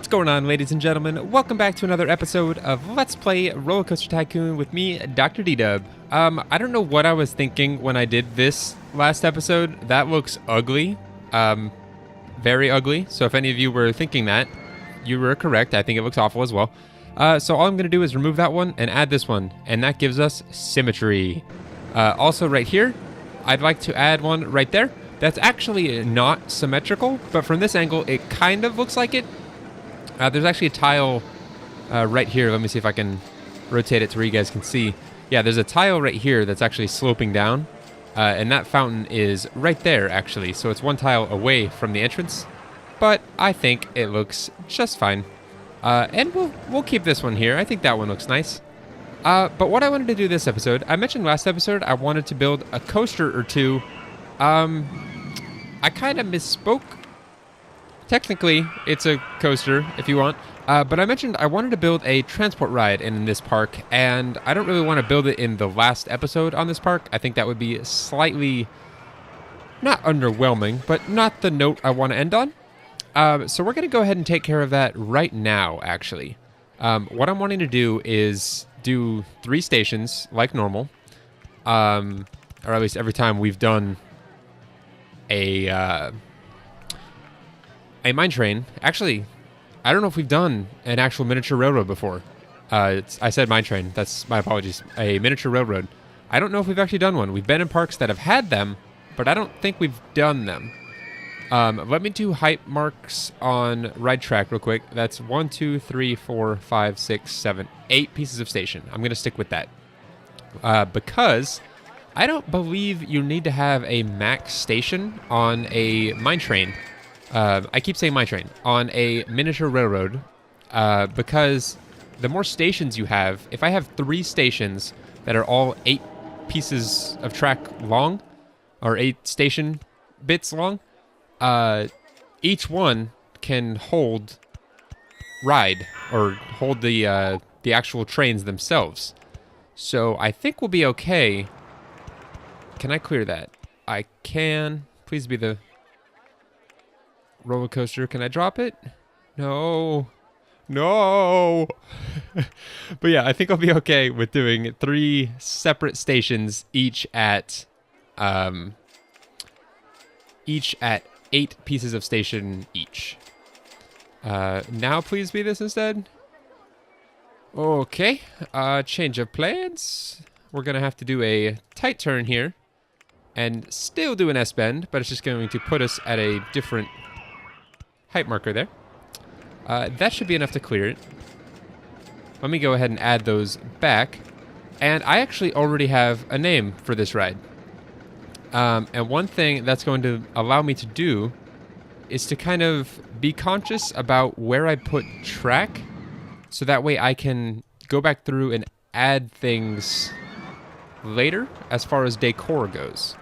What's going on, ladies and gentlemen? Welcome back to another episode of Let's Play RollerCoaster Tycoon with me, Dr.DDub. I don't know what I was thinking when I did this last episode. That looks ugly. Very ugly. So if any of you were thinking that, you were correct. I think it looks awful as well. So all I'm going to do is remove that one and add this one, and that gives us symmetry. Also right here, I'd like to add one right there. That's actually not symmetrical, but from this angle, it kind of looks like it. There's actually a tile right here. Let me see if I can rotate it to where you guys can see. Yeah, there's a tile right here that's actually sloping down, and that fountain is right there, actually. So it's one tile away from the entrance, but I think it looks just fine. And we'll keep this one here. I think that one looks nice. But what I wanted to do this episode, I mentioned last episode I wanted to build a coaster or two. I kind of misspoke. Technically, it's a coaster, if you want. But I mentioned I wanted to build a transport ride in this park, and I don't really want to build it in the last episode on this park. I think that would be slightly, not underwhelming, but not the note I want to end on. So we're going to go ahead and take care of that right now, actually. What I'm wanting to do is do 3 stations, like normal. Or at least every time we've done a mine train. Actually, I don't know if we've done an actual miniature railroad before. I said mine train. That's my apologies. A miniature railroad. I don't know if we've actually done one. We've been in parks that have had them, but I don't think we've done them. Let me do height marks on ride track real quick. That's 1, 2, 3, 4, 5, 6, 7, 8 pieces of station. I'm going to stick with that. Because I don't believe you need to have a max station on a mine train. I keep saying mine train. On a miniature railroad. Because the more stations you have, if I have 3 stations that are all 8 pieces of track long, or 8 station bits long, each one can hold ride, or hold the actual trains themselves. So I think we'll be okay. Can I clear that? I can. Please be the roller coaster. Can I drop it? No. No. But yeah, I think I'll be okay with doing 3 separate stations, each at 8 pieces of station each. Now please be this instead. Okay. Change of plans. We're gonna have to do a tight turn here. And still do an S-bend, but it's just going to put us at a different height marker there. That should be enough to clear it. Let me go ahead and add those back. And I actually already have a name for this ride. And one thing that's going to allow me to do is to kind of be conscious about where I put track, so that way I can go back through and add things later as far as decor goes.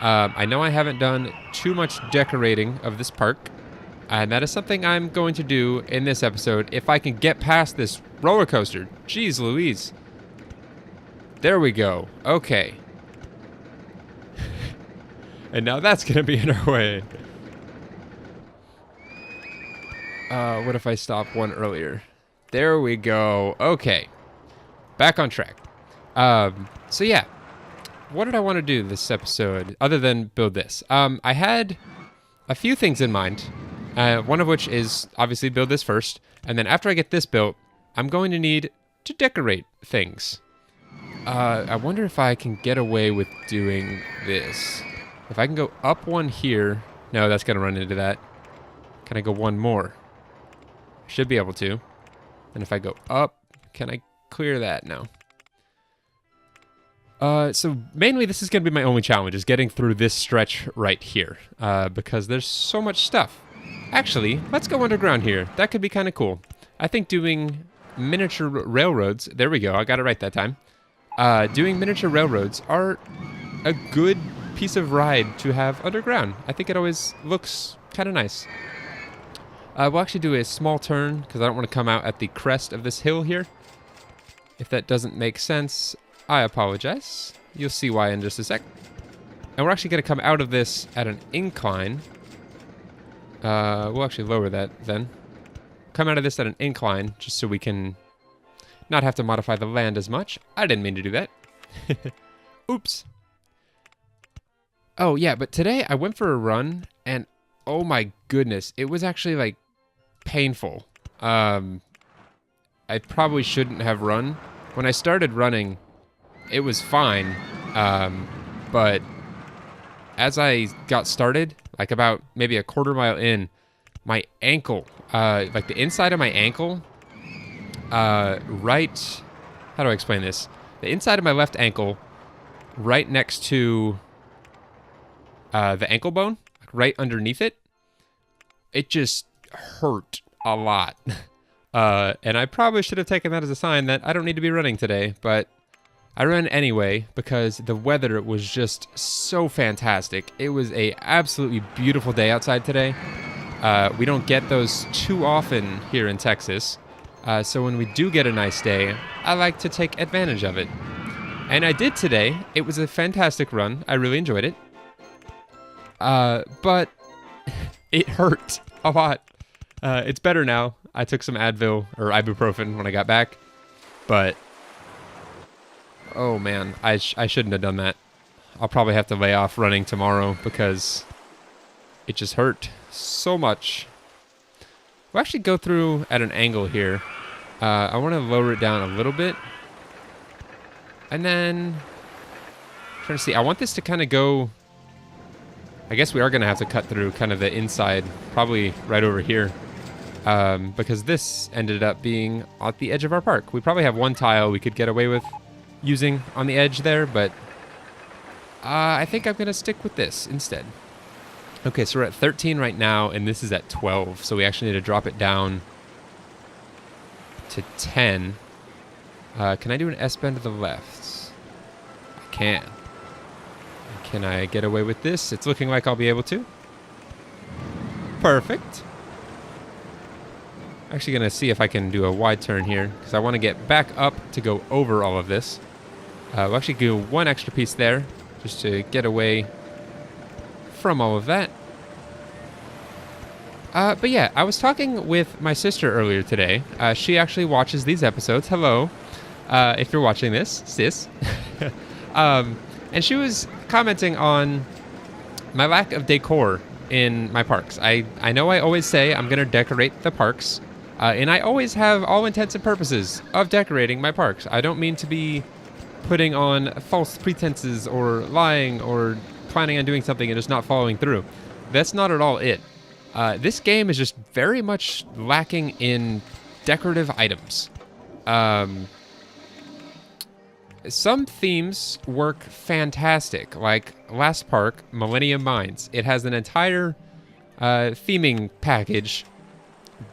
I know I haven't done too much decorating of this park, and that is something I'm going to do in this episode if I can get past this roller coaster. Jeez Louise. There we go. Okay. And now that's going to be in our way. What if I stop one earlier? There we go. Okay. Back on track. So yeah. What did I want to do this episode other than build this? I had a few things in mind. One of which is obviously build this first. And then after I get this built, I'm going to need to decorate things. I wonder if I can get away with doing this. If I can go up one here. No, that's going to run into that. Can I go one more? Should be able to. And if I go up, can I clear that? No. So mainly this is going to be my only challenge, is getting through this stretch right here. Because there's so much stuff. Actually, let's go underground here. That could be kind of cool. I think doing miniature railroads, there we go, I got it right that time. Doing miniature railroads are a good piece of ride to have underground. I think it always looks kind of nice. We'll actually do a small turn, because I don't want to come out at the crest of this hill here. If that doesn't make sense, I apologize. You'll see why in just a sec. And we're actually going to come out of this at an incline. We'll actually lower that then. come out of this at an incline, just so we can not have to modify the land as much. I didn't mean to do that. Oops. Oh, yeah, but today I went for a run, and oh my goodness, it was actually, like, painful. I probably shouldn't have run. When I started running, it was fine, but as I got started, like about maybe a quarter mile in, my ankle, like the inside of my ankle, right, how do I explain this? The inside of my left ankle, right next to the ankle bone, right underneath it, it just hurt a lot. And I probably should have taken that as a sign that I don't need to be running today, but I ran anyway because the weather was just so fantastic. It was a absolutely beautiful day outside today. We don't get those too often here in Texas. So when we do get a nice day, I like to take advantage of it. And I did today. It was a fantastic run. I really enjoyed it. But it hurt a lot. It's better now. I took some Advil or ibuprofen when I got back. But oh man, I shouldn't have done that. I'll probably have to lay off running tomorrow because it just hurt so much. We'll actually go through at an angle here. I want to lower it down a little bit. And then, I'm trying to see, I want this to kind of go, I guess we are going to have to cut through kind of the inside, probably right over here. Because this ended up being at the edge of our park. We probably have one tile we could get away with using on the edge there, but I think I'm going to stick with this instead. Okay, so we're at 13 right now, and this is at 12, so we actually need to drop it down to 10. Can I do an S-bend to the left? I can. Can I get away with this? It's looking like I'll be able to. Perfect. Actually going to see if I can do a wide turn here, because I want to get back up to go over all of this. We'll actually do one extra piece there, just to get away from all of that. But yeah, I was talking with my sister earlier today. She actually watches these episodes. Hello, if you're watching this, sis. And she was commenting on my lack of decor in my parks. I know I always say I'm going to decorate the parks, and I always have all intents and purposes of decorating my parks. I don't mean to be putting on false pretenses or lying or planning on doing something and just not following through. That's not at all it. This game is just very much lacking in decorative items. Some themes work fantastic, like last park, Millennium Mines. It has an entire theming package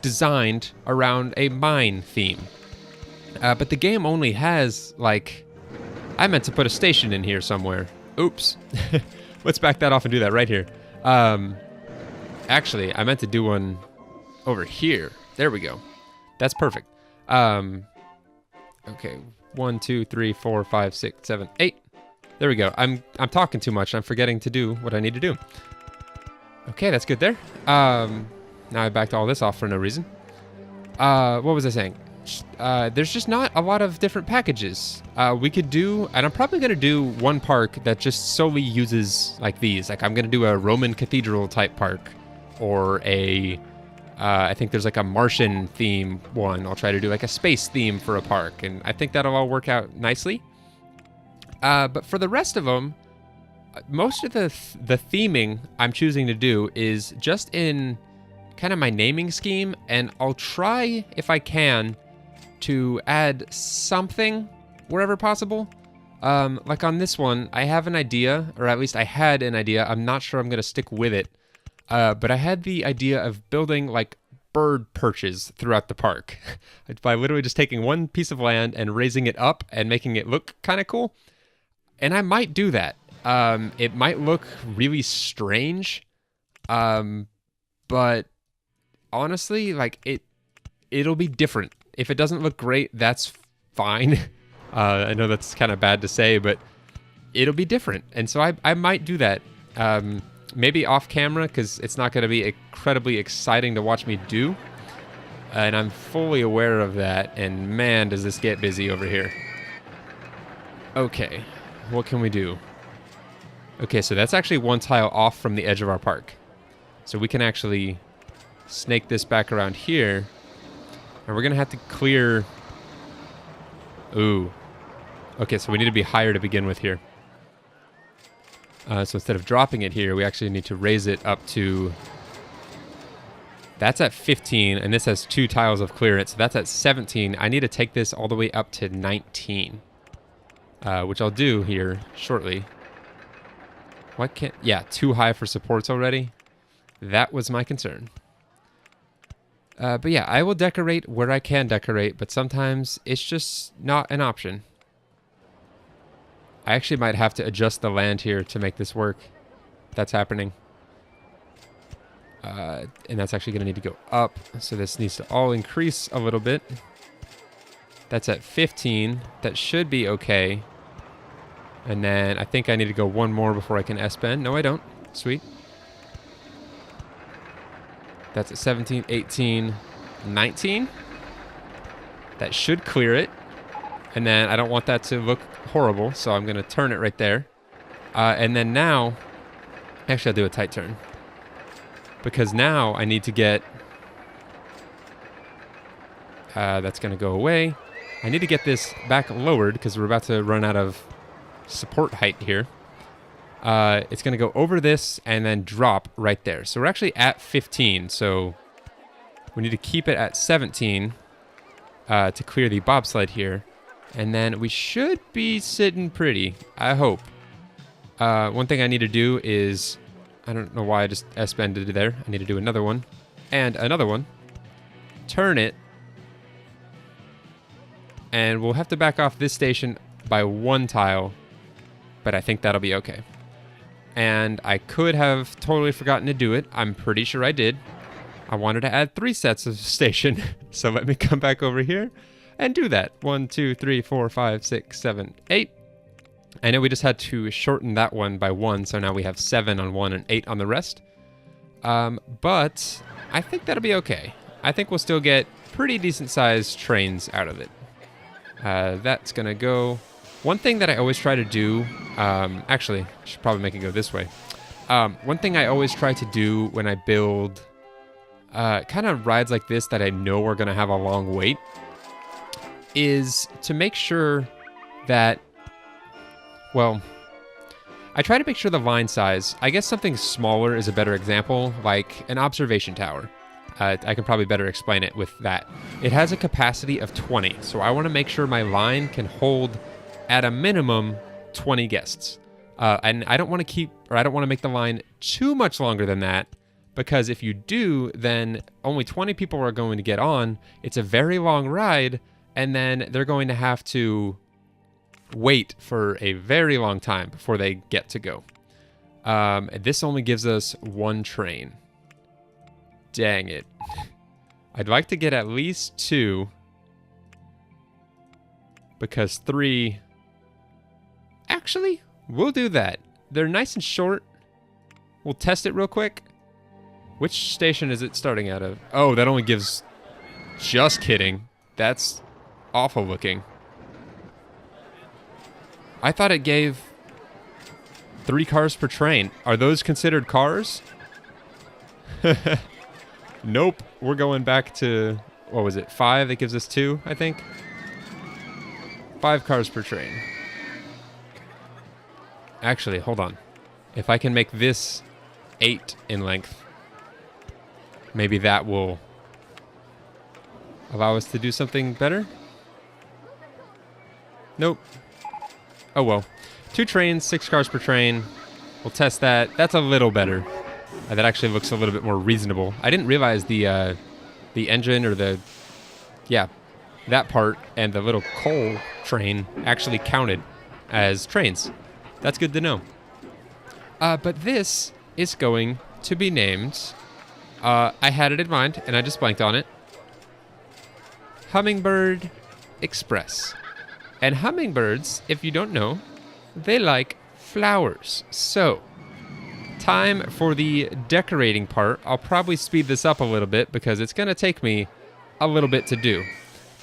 designed around a mine theme. But the game only has, like, I meant to put a station in here somewhere. Oops. Let's back that off and do that right here. Actually, I meant to do one over here. There we go. That's perfect. Okay. 1, 2, 3, 4, 5, 6, 7, 8. There we go. I'm talking too much. I'm forgetting to do what I need to do. Okay, that's good there. Now I backed all this off for no reason. What was I saying? There's just not a lot of different packages. We could do, and I'm probably going to do one park that just solely uses like these. Like I'm going to do a Roman cathedral type park, or a, I think there's like a Martian theme one. I'll try to do like a space theme for a park, and I think that'll all work out nicely. But for the rest of them, most of the theming I'm choosing to do is just in kind of my naming scheme, and I'll try, if I can, to add something wherever possible. Like on this one, I have an idea, or at least I had an idea. I'm not sure I'm going to stick with it. But I had the idea of building like bird perches throughout the park by literally just taking one piece of land and raising it up and making it look kind of cool. And I might do that. It might look really strange. But honestly, like it'll be different. If it doesn't look great, that's fine. I know that's kind of bad to say, but it'll be different. And so I might do that. Maybe off camera, because it's not going to be incredibly exciting to watch me do. And I'm fully aware of that, and man, does this get busy over here. Okay, what can we do? Okay, so that's actually one tile off from the edge of our park. So we can actually snake this back around here. And we're going to have to clear... Ooh. Okay, so we need to be higher to begin with here. So instead of dropping it here, we actually need to raise it up to... That's at 15, and this has 2 tiles of clearance. So that's at 17. I need to take this all the way up to 19. Which I'll do here shortly. What can't... Yeah, too high for supports already. That was my concern. But yeah, I will decorate where I can decorate, but sometimes it's just not an option. I actually might have to adjust the land here to make this work. That's happening. And that's actually going to need to go up. So this needs to all increase a little bit. That's at 15. That should be okay. And then I think I need to go one more before I can S-bend. No, I don't. Sweet. That's at 17, 18, 19. That should clear it. And then I don't want that to look horrible, so I'm going to turn it right there. And then now, actually I'll do a tight turn. Because now I need to get, that's going to go away. I need to get this back lowered because we're about to run out of support height here. It's going to go over this and then drop right there. So we're actually at 15. So we need to keep it at 17 to clear the bobsled here. And then we should be sitting pretty, I hope. One thing I need to do is, I don't know why I just S-bended it there. I need to do another one and another one. Turn it. And we'll have to back off this station by 1 tile. But I think that'll be okay. And I could have totally forgotten to do it. I'm pretty sure I did. I wanted to add 3 sets of station. So let me come back over here and do that. 1, 2, 3, 4, 5, 6, 7, 8. I know we just had to shorten that one by 1. So now we have 7 on one and 8 on the rest. But I think that'll be okay. I think we'll still get pretty decent sized trains out of it. That's going to go... One thing that I always try to do, actually, I should probably make it go this way. One thing I always try to do when I build kind of rides like this that I know are going to have a long wait is to make sure that, well, I try to make sure the line size, I guess something smaller is a better example, like an observation tower. I can probably better explain it with that. It has a capacity of 20, so I want to make sure my line can hold at a minimum 20 guests. And I don't want to keep, or I don't want to make the line too much longer than that, because if you do, then only 20 people are going to get on. It's a very long ride, and then they're going to have to wait for a very long time before they get to go. This only gives us 1 train. Dang it. I'd like to get at least 2, because 3... Actually, we'll do that. They're nice and short. We'll test it real quick. Which station is it starting out of? Oh, that only gives... Just kidding. That's awful looking. I thought it gave 3 cars per train. Are those considered cars? Nope. We're going back to... What was it? 5? That gives us 2, I think. 5 cars per train. Actually, hold on. If I can make this 8 in length, maybe that will allow us to do something better? Nope. Oh well. 2 trains, 6 cars per train. We'll test that. That's a little better. That actually looks a little bit more reasonable. I didn't realize the engine or the... Yeah, that part and the little coal train actually counted as trains. That's good to know. But this is going to be named... I had it in mind, and I just blanked on it. Hummingbird Express. And hummingbirds, if you don't know, they like flowers. So, time for the decorating part. I'll probably speed this up a little bit because it's going to take me a little bit to do.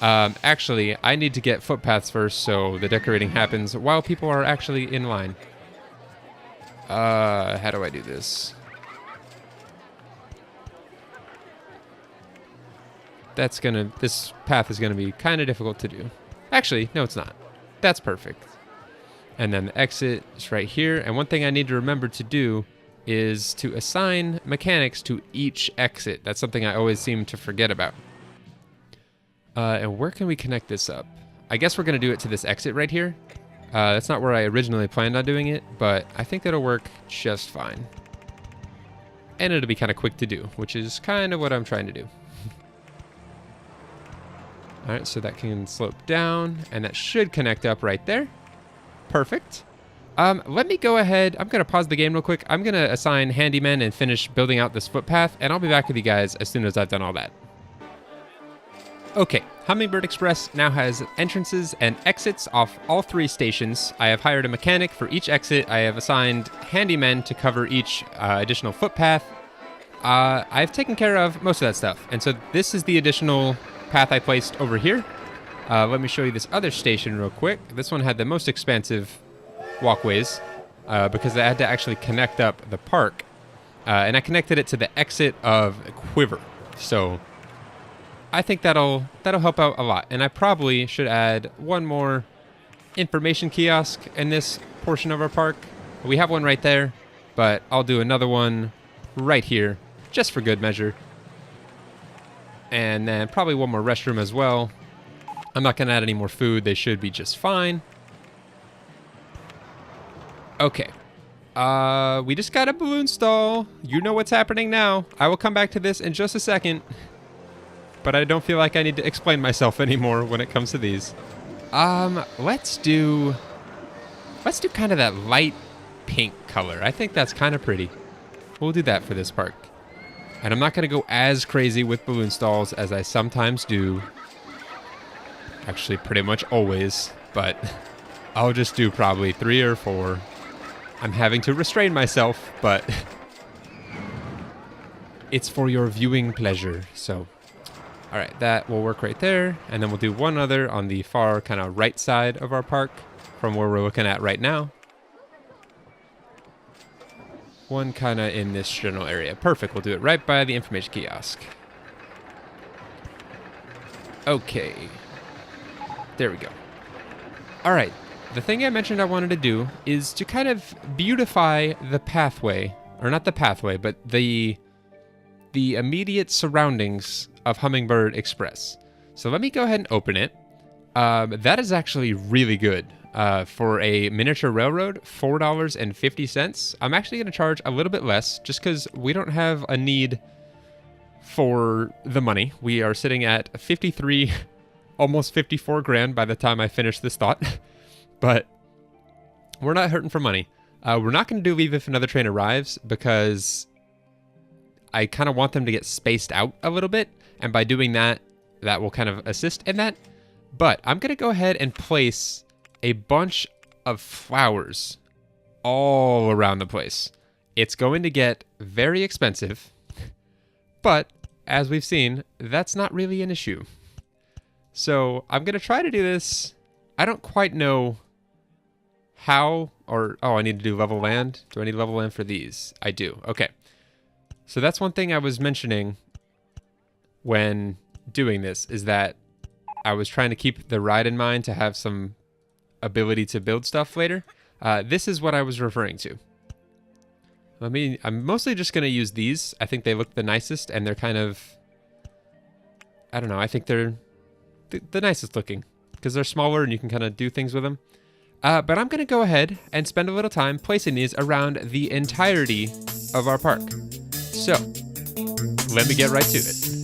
Actually, I need to get footpaths first, so the decorating happens while people are actually in line. How do I do this? This path is gonna be kind of difficult to do. Actually, no, it's not. That's perfect. And then the exit is right here. And one thing I need to remember to do is to assign mechanics to each exit. That's something I always seem to forget about. And where can we connect this up? I guess we're gonna do it to this exit right here. That's not where I originally planned on doing it, but I think that'll work just fine. And it'll be kind of quick to do, which is kind of what I'm trying to do. All right, so that can slope down, and that should connect up right there. Perfect. Let me go ahead. I'm going to pause the game real quick. I'm going to assign handymen and finish building out this footpath, and I'll be back with you guys as soon as I've done all that. Okay, Hummingbird Express now has entrances and exits off all 3 stations. I have hired a mechanic for each exit. I have assigned handymen to cover each additional footpath. I've taken care of most of that stuff, and so this is the additional path I placed over here. Let me show you this other station real quick. This one had the most expansive walkways because I had to actually connect up the park, and I connected it to the exit of Quiver. So I think that'll help out a lot. And I probably should add one more information kiosk in this portion of our park. We have one right there, but I'll do another one right here just for good measure. And then probably one more restroom as well. I'm not going to add any more food. They should be just fine. Okay. We just got a balloon stall. You know what's happening now. I will come back to this in just a second. But I don't feel like I need to explain myself anymore when it comes to these. Let's do kind of that light pink color. I think that's kind of pretty. We'll do that for this park. And I'm not going to go as crazy with balloon stalls as I sometimes do. Actually, pretty much always. But I'll just do probably 3 or 4. I'm having to restrain myself, but it's for your viewing pleasure. So, all right, that will work right there. And then we'll do one other on the far kind of right side of our park from where we're looking at right now. One kind of in this general area. Perfect. We'll do it right by the information kiosk. Okay. There we go. All right. The thing I mentioned I wanted to do is to kind of beautify the pathway, or not the pathway, but the immediate surroundings of Hummingbird Express. So let me go ahead and open it. That is actually really good. For a miniature railroad, $4.50. I'm actually going to charge a little bit less just because we don't have a need for the money. We are sitting at 53, almost 54 grand by the time I finish this thought. But we're not hurting for money. We're not going to do Leave If Another Train Arrives because I kind of want them to get spaced out a little bit. And by doing that, that will kind of assist in that. But I'm going to go ahead and place a bunch of flowers all around the place. It's going to get very expensive, but as we've seen, that's not really an issue. So I'm going to try to do this. I don't quite know how, or, oh, I need to do level land. Do I need level land for these? I do. Okay. So that's one thing I was mentioning when doing this, is that I was trying to keep the ride in mind to have some ability to build stuff later. This is what I was referring to. I'm mostly just going to use these. I think they look the nicest, and they're kind of, I don't know, I think they're the nicest looking because they're smaller and you can kind of do things with them. But I'm going to go ahead and spend a little time placing these around the entirety of our park. So, let me get right to it.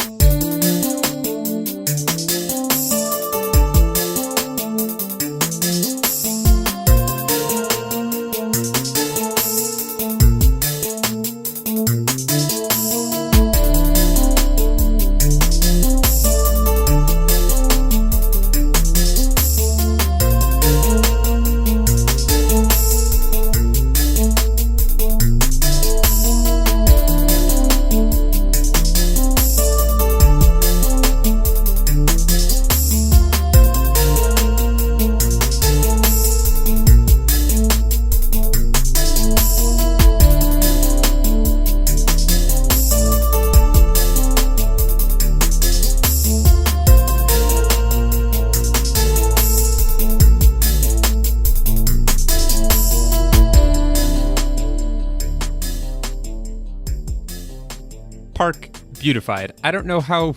park beautified. I don't know how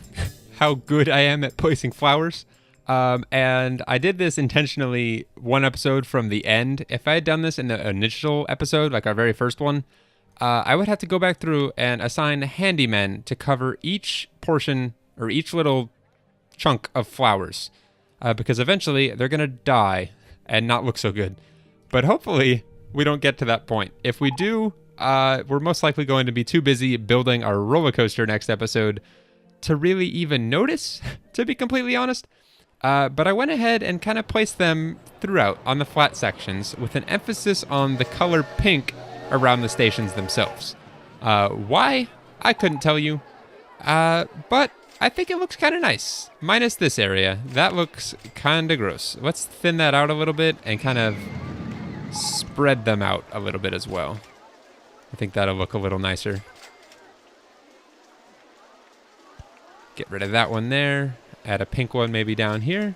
good I am at placing flowers. And I did this intentionally one episode from the end. If I had done this in the initial episode, like our very first one, I would have to go back through and assign handymen to cover each portion or each little chunk of flowers. Because eventually they're going to die and not look so good. But hopefully we don't get to that point. If we do, we're most likely going to be too busy building our roller coaster next episode to really even notice, to be completely honest. But I went ahead and kind of placed them throughout on the flat sections with an emphasis on the color pink around the stations themselves. Why? I couldn't tell you. But I think it looks kind of nice. Minus this area. That looks kind of gross. Let's thin that out a little bit and kind of spread them out a little bit as well. I think that'll look a little nicer. Get rid of that one there. Add a pink one maybe down here.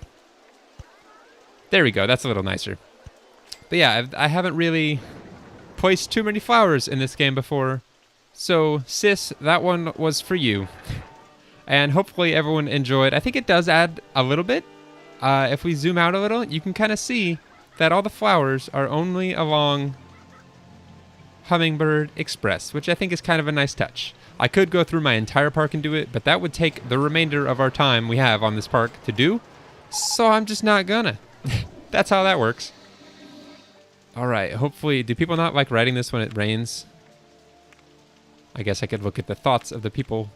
There we go. That's a little nicer. But yeah, I haven't really placed too many flowers in this game before. So, sis, that one was for you. And hopefully everyone enjoyed. I think it does add a little bit. If we zoom out a little, you can kind of see that all the flowers are only along Humingbird Express, which I think is kind of a nice touch. I could go through my entire park and do it, but that would take the remainder of our time we have on this park to do, so I'm just not gonna. That's how that works. Alright, hopefully, do people not like riding this when it rains? I guess I could look at the thoughts of the people.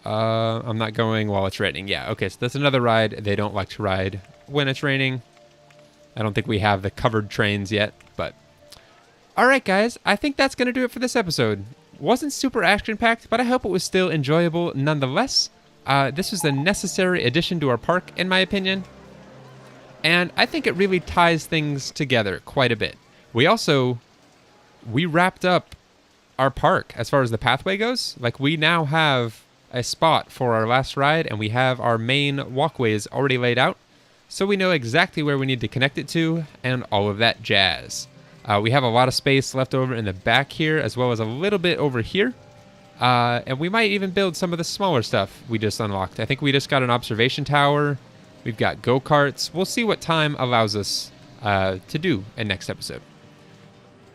I'm not going while it's raining. Yeah, okay, so that's another ride they don't like to ride when it's raining. I don't think we have the covered trains yet, but... Alright guys, I think that's going to do it for this episode. Wasn't super action-packed, but I hope it was still enjoyable nonetheless. This was a necessary addition to our park, in my opinion. And I think it really ties things together quite a bit. We wrapped up our park as far as the pathway goes. Like, we now have a spot for our last ride, and we have our main walkways already laid out. So we know exactly where we need to connect it to, and all of that jazz. We have a lot of space left over in the back here, as well as a little bit over here. And we might even build some of the smaller stuff we just unlocked. I think we just got an observation tower. We've got go-karts. We'll see what time allows us to do in next episode.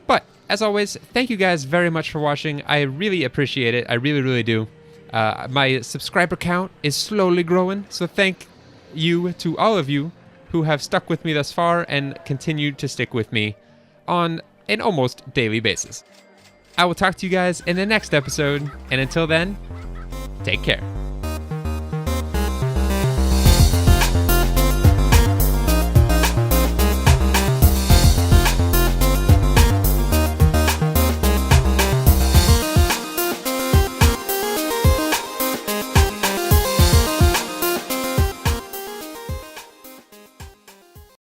But, as always, thank you guys very much for watching. I really appreciate it. I really, really do. My subscriber count is slowly growing, so thank you to all of you who have stuck with me thus far and continued to stick with me on an almost daily basis. I will talk to you guys in the next episode, and until then, take care.